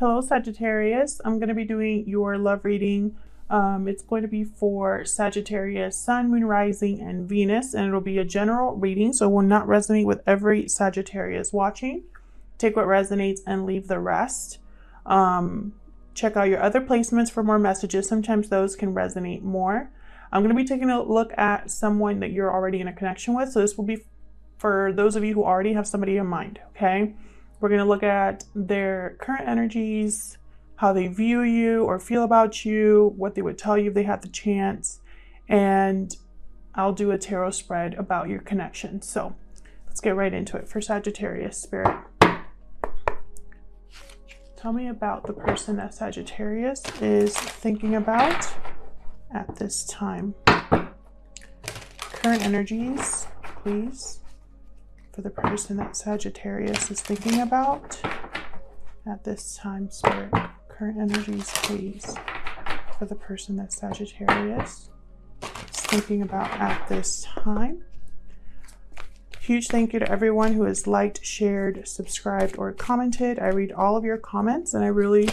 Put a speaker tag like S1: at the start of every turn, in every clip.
S1: Hello, Sagittarius. I'm going to be doing your love reading. It's going to be for Sagittarius, Sun, Moon, Rising, and Venus, and it'll be a general reading, so it will not resonate with every Sagittarius watching. Take what resonates and leave the rest. Check out your other placements for more messages. Sometimes those can resonate more. I'm going to be taking a look at someone that you're already in a connection with, so this will be for those of you who already have somebody in mind, okay? We're going to look at their current energies, how they view you or feel about you, what they would tell you if they had the chance, and I'll do a tarot spread about your connection. So let's get right into it. For Sagittarius, Spirit, tell me about the person that Sagittarius is thinking about at this time. Current energies, please, for the person that Sagittarius is thinking about at this time, Spirit. Current energies, please, for the person that Sagittarius is thinking about at this time. Huge thank you to everyone who has liked, shared, subscribed, or commented. I read all of your comments and I really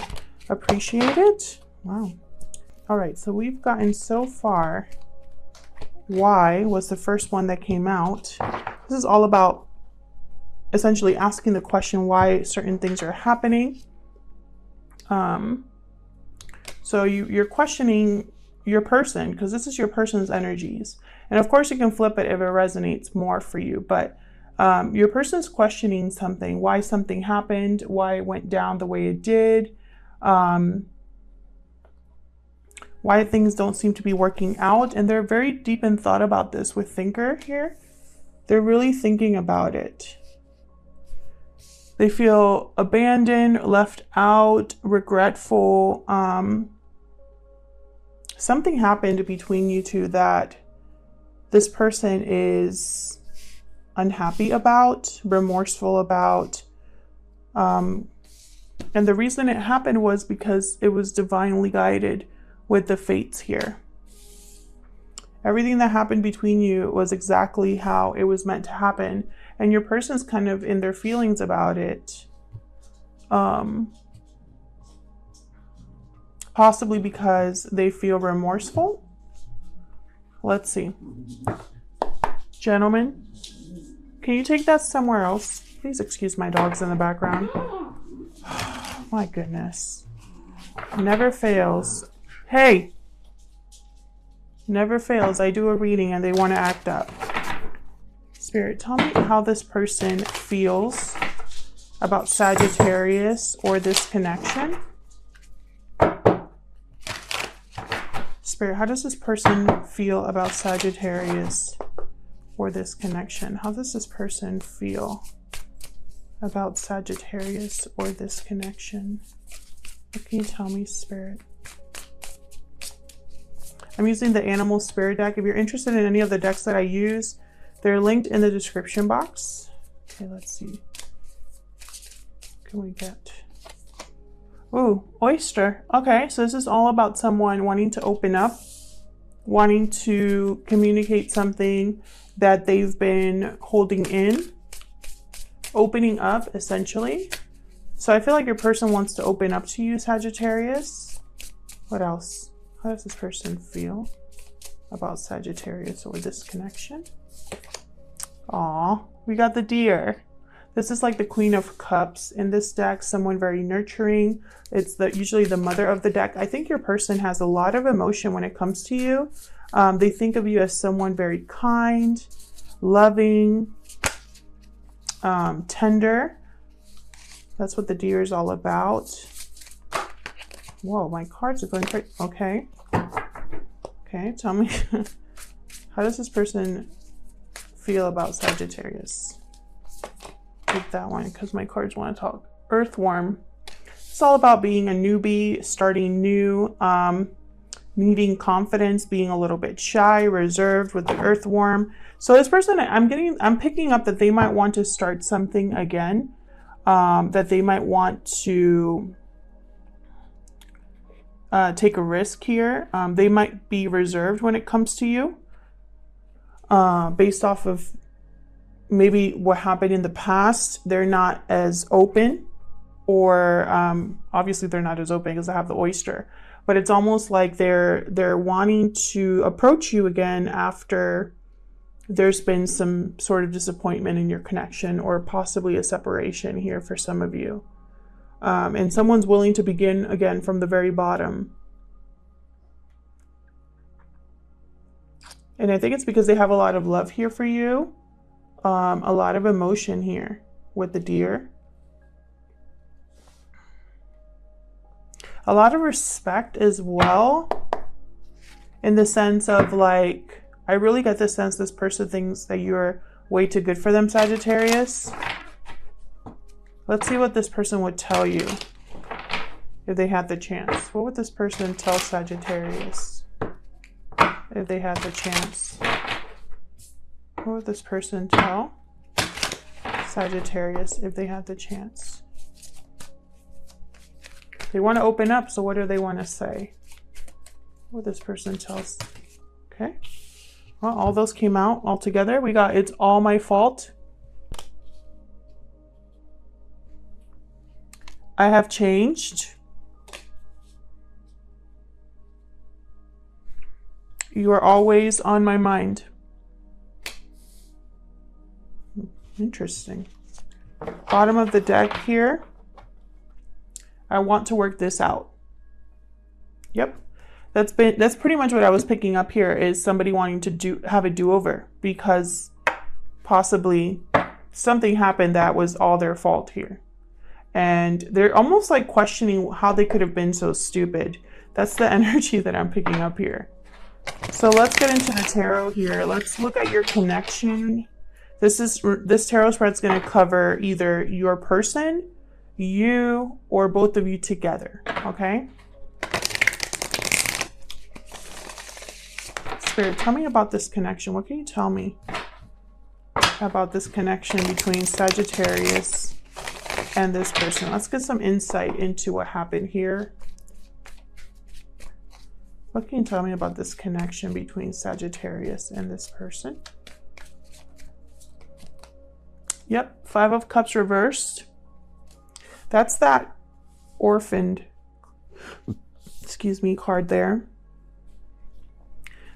S1: appreciate it. Wow. All right, so we've gotten so far. Why was the first one that came out. This is all about essentially asking the question why certain things are happening. So you're questioning your person, because this is your person's energies. And of course you can flip it if it resonates more for you, but your person's questioning something, why something happened, why it went down the way it did, why things don't seem to be working out. And they're very deep in thought about this with Thinker here. They're really thinking about it. They feel abandoned, left out, regretful. Something happened between you two that this person is unhappy about, remorseful about. And the reason it happened was because it was divinely guided with the fates here. Everything that happened between you was exactly how it was meant to happen. And your person's kind of in their feelings about it. Possibly because they feel remorseful. Let's see. Gentlemen, can you take that somewhere else? Please excuse my dogs in the background. My goodness. Never fails. Hey! Never fails. I do a reading and they want to act up. Spirit, tell me how this person feels about Sagittarius or this connection. Spirit, how does this person feel about Sagittarius or this connection? How does this person feel about Sagittarius or this connection? What can you tell me, Spirit? I'm using the Animal Spirit deck. If you're interested in any of the decks that I use, they're linked in the description box. Okay, let's see. What can we get? Ooh, oyster. Okay, so this is all about someone wanting to open up, wanting to communicate something that they've been holding in, opening up, essentially. So I feel like your person wants to open up to you, Sagittarius. What else? How does this person feel about Sagittarius or this connection? Aw, we got the Deer. This is like the Queen of Cups in this deck, someone very nurturing. It's usually the mother of the deck. I think your person has a lot of emotion when it comes to you. They think of you as someone very kind, loving, tender. That's what the Deer is all about. Whoa, my cards are going crazy. Okay. Okay, tell me, how does this person feel about Sagittarius? Take that one because my cards want to talk. Earthworm. It's all about being a newbie, starting new, needing confidence, being a little bit shy, reserved with the Earthworm. So this person, I'm picking up that they might want to start something again, that they might want to take a risk here. They might be reserved when it comes to you, based off of maybe what happened in the past. They're not as open or obviously they're not as open because I have the oyster, but it's almost like they're wanting to approach you again after there's been some sort of disappointment in your connection, or possibly a separation here for some of you. And someone's willing to begin again from the very bottom. And I think it's because they have a lot of love here for you. A lot of emotion here with the deer. A lot of respect as well, in the sense of like, I really get the sense this person thinks that you're way too good for them, Sagittarius. Let's see what this person would tell you if they had the chance. What would this person tell Sagittarius if they had the chance? What would this person tell Sagittarius if they had the chance? They want to open up, so what do they want to say? What would this person tell us? Okay. Well, all those came out all together. We got it's all my fault. I have changed. You are always on my mind. Interesting. Bottom of the deck here. I want to work this out. Yep. That's pretty much what I was picking up here, is somebody wanting to have a do-over because possibly something happened that was all their fault here. And they're almost like questioning how they could have been so stupid. That's the energy that I'm picking up here. So let's get into the tarot here. Let's look at your connection. This tarot spread is going to cover either your person, you, or both of you together, okay? Spirit, tell me about this connection. What can you tell me about this connection between Sagittarius and this person? Let's get some insight into what happened here. What can you tell me about this connection between Sagittarius and this person? Yep, 5 of Cups reversed. That's that orphaned, excuse me, card there.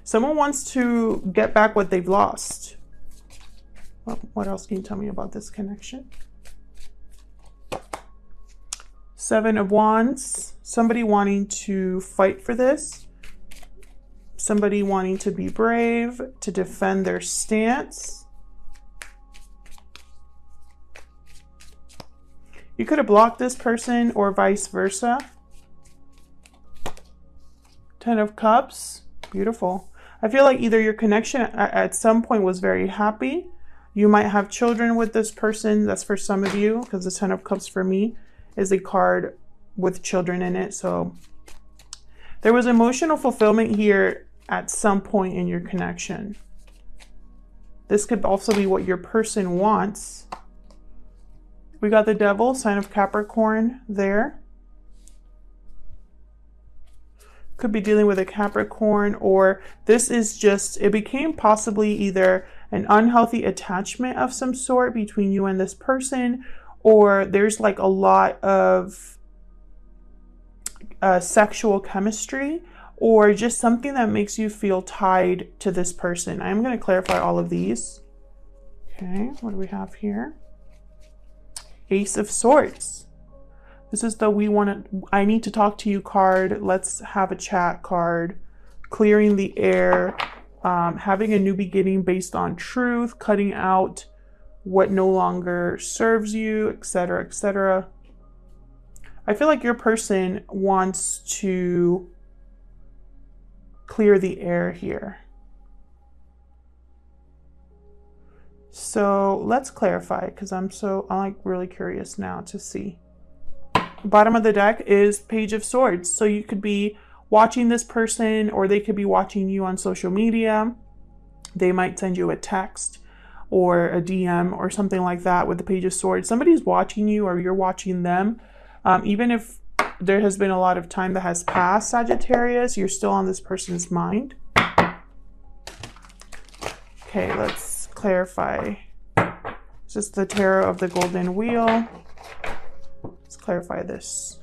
S1: Someone wants to get back what they've lost. Well, what else can you tell me about this connection? 7 of Wands. Somebody wanting to fight for this. Somebody wanting to be brave, to defend their stance. You could have blocked this person or vice versa. 10 of Cups. Beautiful. I feel like either your connection at some point was very happy. You might have children with this person. That's for some of you, because the 10 of Cups for me is a card with children in it. So there was emotional fulfillment here at some point in your connection. This could also be what your person wants. We got the Devil, sign of Capricorn there. Could be dealing with a Capricorn, or this is just, it became possibly either an unhealthy attachment of some sort between you and this person, or there's like a lot of sexual chemistry, or just something that makes you feel tied to this person. I'm going to clarify all of these. Okay, what do we have here? Ace of Swords. This is the I need to talk to you card. Let's have a chat card. Clearing the air. Having a new beginning based on truth. Cutting out what no longer serves you, etc., etc. I feel like your person wants to clear the air here. So let's clarify, because I'm like really curious now to see. Bottom of the deck is Page of Swords. So you could be watching this person, or they could be watching you on social media. They might send you a text or a DM or something like that with the Page of Swords. Somebody's watching you, or you're watching them. Even if there has been a lot of time that has passed, Sagittarius, you're still on this person's mind. Okay, let's clarify. It's just the Tarot of the Golden Wheel. Let's clarify this.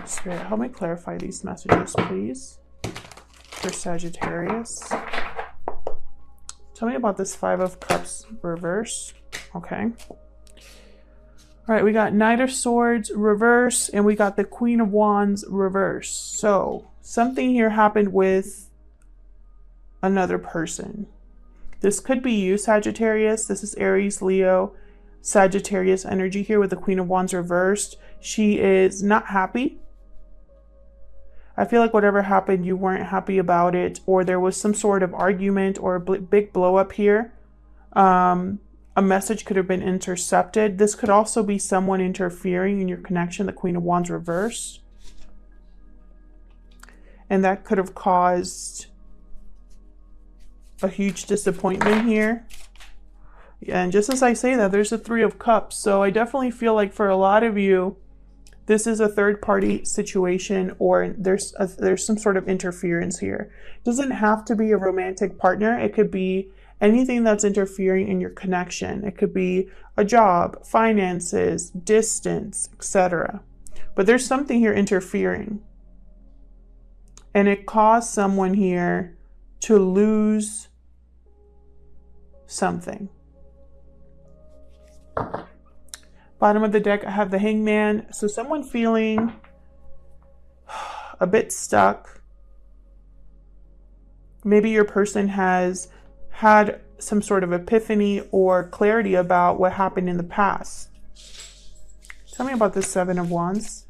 S1: Spirit, help me clarify these messages, please. For Sagittarius. Tell me about this Five of Cups reverse. Okay. All right, we got Knight of Swords reverse, and we got the Queen of Wands reverse. So something here happened with another person. This could be you, Sagittarius. This is Aries, Leo, Sagittarius energy here with the Queen of Wands reversed. She is not happy. I feel like whatever happened, you weren't happy about it, or there was some sort of argument or a big blow up here. A message could have been intercepted. This could also be someone interfering in your connection, the Queen of Wands reversed. And that could have caused a huge disappointment here. And just as I say that, there's a Three of Cups. So I definitely feel like for a lot of you, this is a third party situation, or there's some sort of interference here. It doesn't have to be a romantic partner. It could be anything that's interfering in your connection. It could be a job, finances, distance, etc. But there's something here interfering. And it caused someone here to lose something. Bottom of the deck, I have the Hangman. So someone feeling a bit stuck. Maybe your person has had some sort of epiphany or clarity about what happened in the past. Tell me about this Seven of Wands.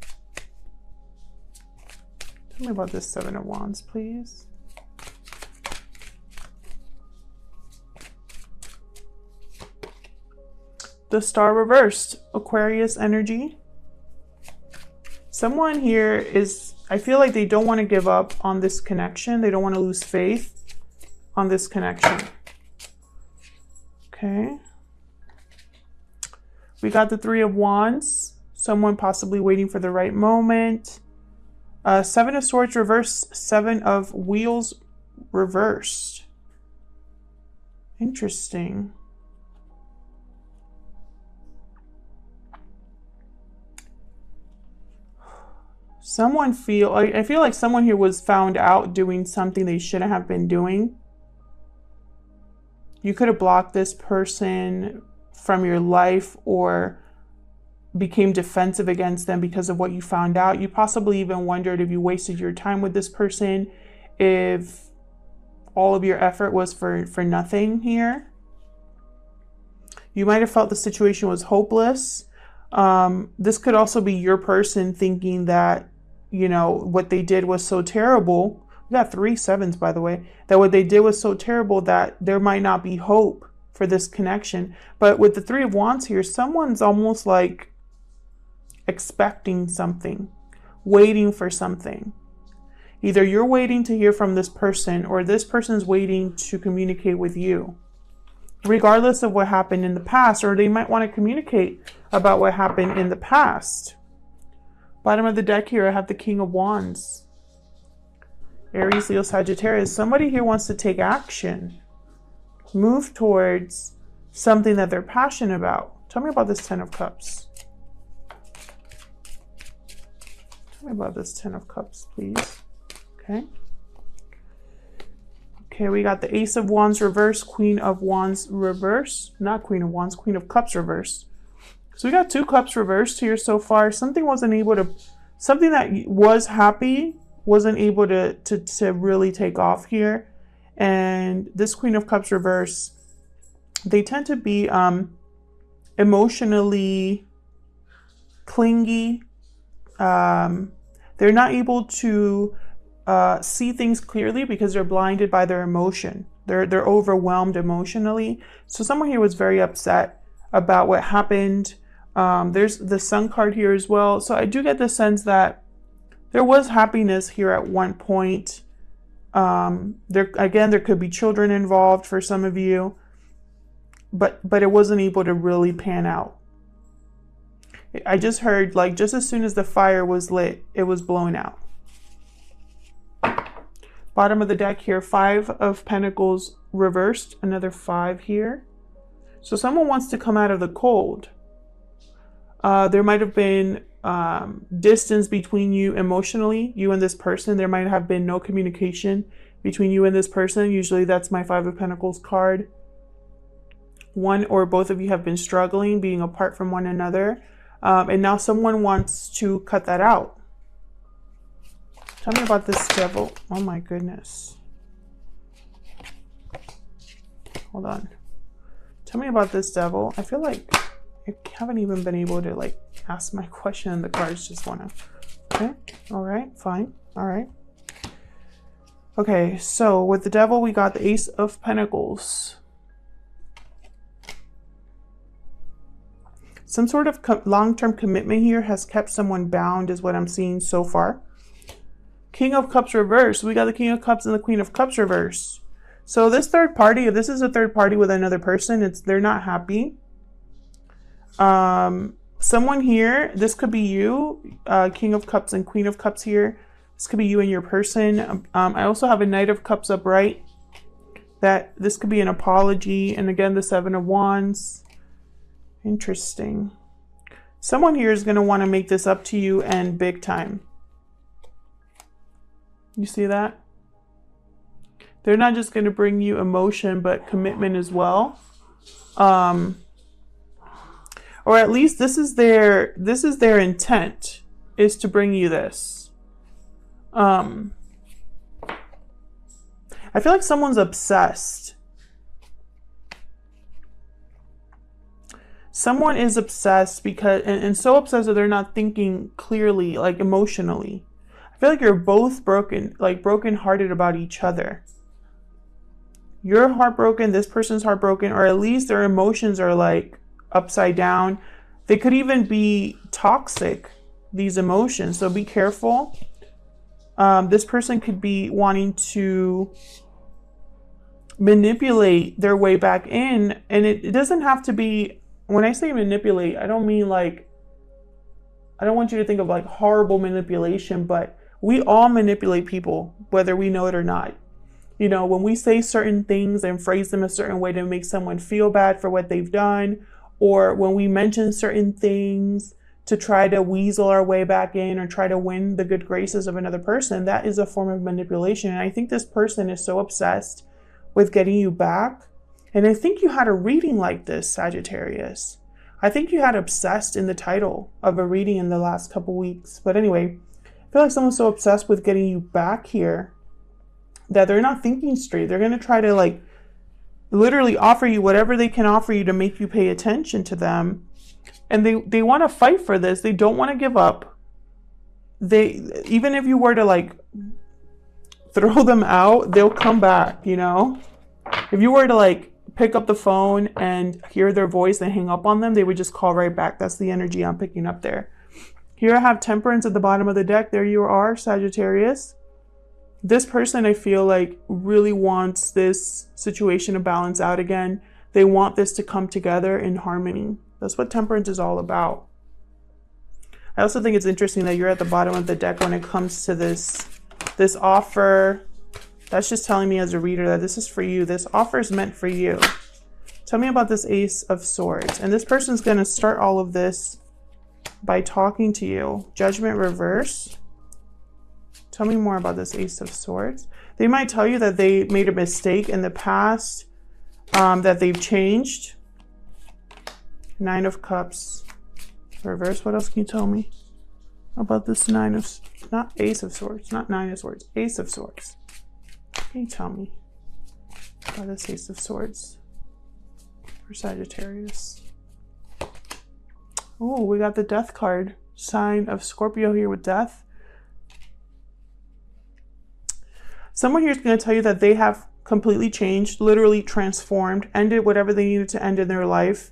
S1: Tell me about this Seven of Wands, please. The Star reversed, Aquarius energy. Someone here is, I feel like they don't want to give up on this connection. They don't want to lose faith on this connection. Okay. We got the Three of Wands. Someone possibly waiting for the right moment. Seven of Swords reversed, Seven of Wheels reversed. Interesting. Someone I feel like someone here was found out doing something they shouldn't have been doing. You could have blocked this person from your life or became defensive against them because of what you found out. You possibly even wondered if you wasted your time with this person, if all of your effort was for nothing here. You might have felt the situation was hopeless. This could also be your person thinking that, you know, what they did was so terrible. We got 3 sevens, by the way, that what they did was so terrible that there might not be hope for this connection. But with the Three of Wands here, someone's almost like expecting something, waiting for something. Either you're waiting to hear from this person or this person's waiting to communicate with you, regardless of what happened in the past, or they might want to communicate about what happened in the past. Bottom of the deck here, I have the King of Wands. Aries, Leo, Sagittarius. Somebody here wants to take action, move towards something that they're passionate about. Tell me about this Ten of Cups. Tell me about this Ten of Cups, please. Okay. Okay, we got the Ace of Wands reverse, Queen of Wands reverse. Not Queen of Wands, Queen of Cups reverse. So we got 2 cups reversed here so far. Something that was happy wasn't able to really take off here. And this Queen of Cups reverse, they tend to be emotionally clingy. They're not able to see things clearly because they're blinded by their emotion. They're overwhelmed emotionally. So someone here was very upset about what happened. There's the Sun card here as well. So I do get the sense that there was happiness here at one point. There could be children involved for some of you, but it wasn't able to really pan out. I just heard, like, just as soon as the fire was lit, it was blown out. Bottom of the deck here, 5 of Pentacles reversed, another 5 here. So someone wants to come out of the cold. There might have been distance between you emotionally, you and this person. There might have been no communication between you and this person. Usually that's my Five of Pentacles card. One or both of you have been struggling, being apart from one another. And now someone wants to cut that out. Tell me about this Devil. Oh my goodness. Hold on. Tell me about this Devil. I feel like I haven't even been able to like ask my question and the cards just want to. Okay. All right. Fine. All right. Okay. So with the Devil, we got the Ace of Pentacles. Some sort of long-term commitment here has kept someone bound is what I'm seeing so far. King of Cups reverse. We got the King of Cups and the Queen of Cups reverse. So this third party, if this is a third party with another person, they're not happy. Someone here, this could be you, King of Cups and Queen of Cups here. This could be you and your person. I also have a Knight of Cups upright. That this could be an apology. And again, the Seven of Wands. Interesting. Someone here is going to want to make this up to you and big time. You see that? They're not just going to bring you emotion, but commitment as well. Or at least this is their intent, is to bring you this. I feel like someone's obsessed. Someone is obsessed because, and so obsessed that they're not thinking clearly, like emotionally. I feel like you're both broken, like brokenhearted about each other. You're heartbroken, this person's heartbroken, or at least their emotions are like upside down. They could even be toxic, these emotions, so be careful. This person could be wanting to manipulate their way back in, and it doesn't have to be, when I say manipulate, I don't mean like, I don't want you to think of like horrible manipulation, but we all manipulate people, whether we know it or not. You know, when we say certain things and phrase them a certain way to make someone feel bad for what they've done, or when we mention certain things to try to weasel our way back in or try to win the good graces of another person, that is a form of manipulation. And I think this person is so obsessed with getting you back. And I think you had a reading like this, Sagittarius. I think you had obsessed in the title of a reading in the last couple weeks. But anyway, I feel like someone's so obsessed with getting you back here that they're not thinking straight. They're going to try to like literally offer you whatever they can offer you to make you pay attention to them. And they want to fight for this. They don't want to give up. Even if you were to like throw them out, they'll come back, you know? If you were to like pick up the phone and hear their voice and hang up on them, they would just call right back. That's the energy I'm picking up there. Here I have Temperance at the bottom of the deck. There you are, Sagittarius. This person, I feel like, really wants this situation to balance out again. They want this to come together in harmony. That's what Temperance is all about. I also think it's interesting that you're at the bottom of the deck when it comes to this offer. That's just telling me as a reader that this is for you. This offer is meant for you. Tell me about this Ace of Swords. And this person's going to start all of this by talking to you. Judgment reverse. Tell me more about this Ace of Swords. They might tell you that they made a mistake in the past, that they've changed. Nine of Cups reverse. What else can you tell me about this not Ace of Swords, not Nine of Swords, Ace of Swords? Can you tell me about this Ace of Swords for Sagittarius? Oh, we got the Death card. Sign of Scorpio here with Death. Someone here is going to tell you that they have completely changed, literally transformed, ended whatever they needed to end in their life.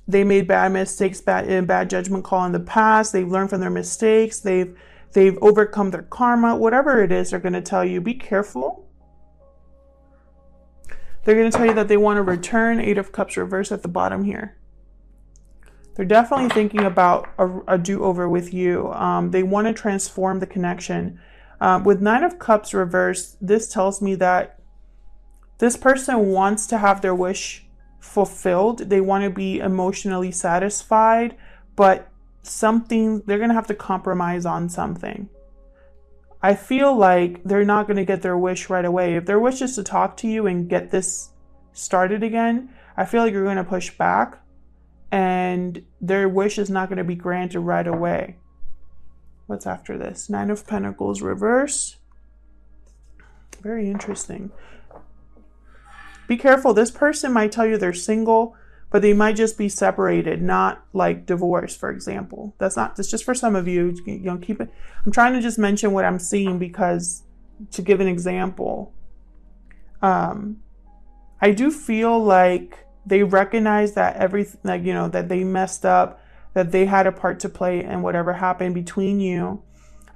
S1: They made bad mistakes, bad judgment call in the past. They've learned from their mistakes. They've overcome their karma. Whatever it is, they're going to tell you, be careful. They're going to tell you that they want to return. Eight of Cups reverse at the bottom here. They're definitely thinking about a do-over with you. They want to transform the connection. With Nine of Cups reverse, this tells me that this person wants to have their wish fulfilled. They want to be emotionally satisfied, but they're going to have to compromise on something. I feel like they're not going to get their wish right away. If their wish is to talk to you and get this started again, I feel like you're going to push back, and their wish is not going to be granted right away. What's after this? Nine of Pentacles reverse. Very interesting. Be careful. This person might tell you they're single, but they might just be separated, not like divorced, for example. That's just for some of you. You know, keep it. I'm trying to just mention what I'm seeing because to give an example. I do feel like they recognize that everything, like, you know, that they messed up, that they had a part to play in whatever happened between you.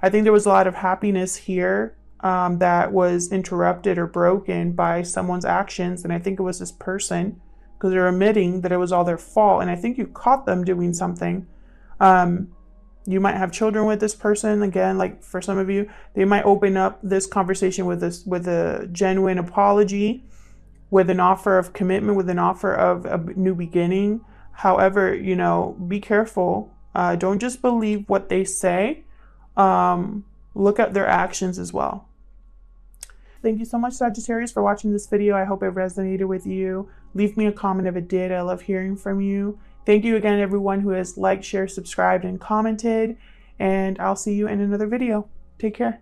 S1: I think there was a lot of happiness here that was interrupted or broken by someone's actions. And I think it was this person, because they're admitting that it was all their fault. And I think you caught them doing something. You might have children with this person. Again, like for some of you, they might open up this conversation with a genuine apology, with an offer of commitment, with an offer of a new beginning. However, you know, be careful. Don't just believe what they say. Look at their actions as well. Thank you so much, Sagittarius, for watching this video. I hope it resonated with you. Leave me a comment if it did. I love hearing from you. Thank you again, everyone who has liked, shared, subscribed, and commented. And I'll see you in another video. Take care.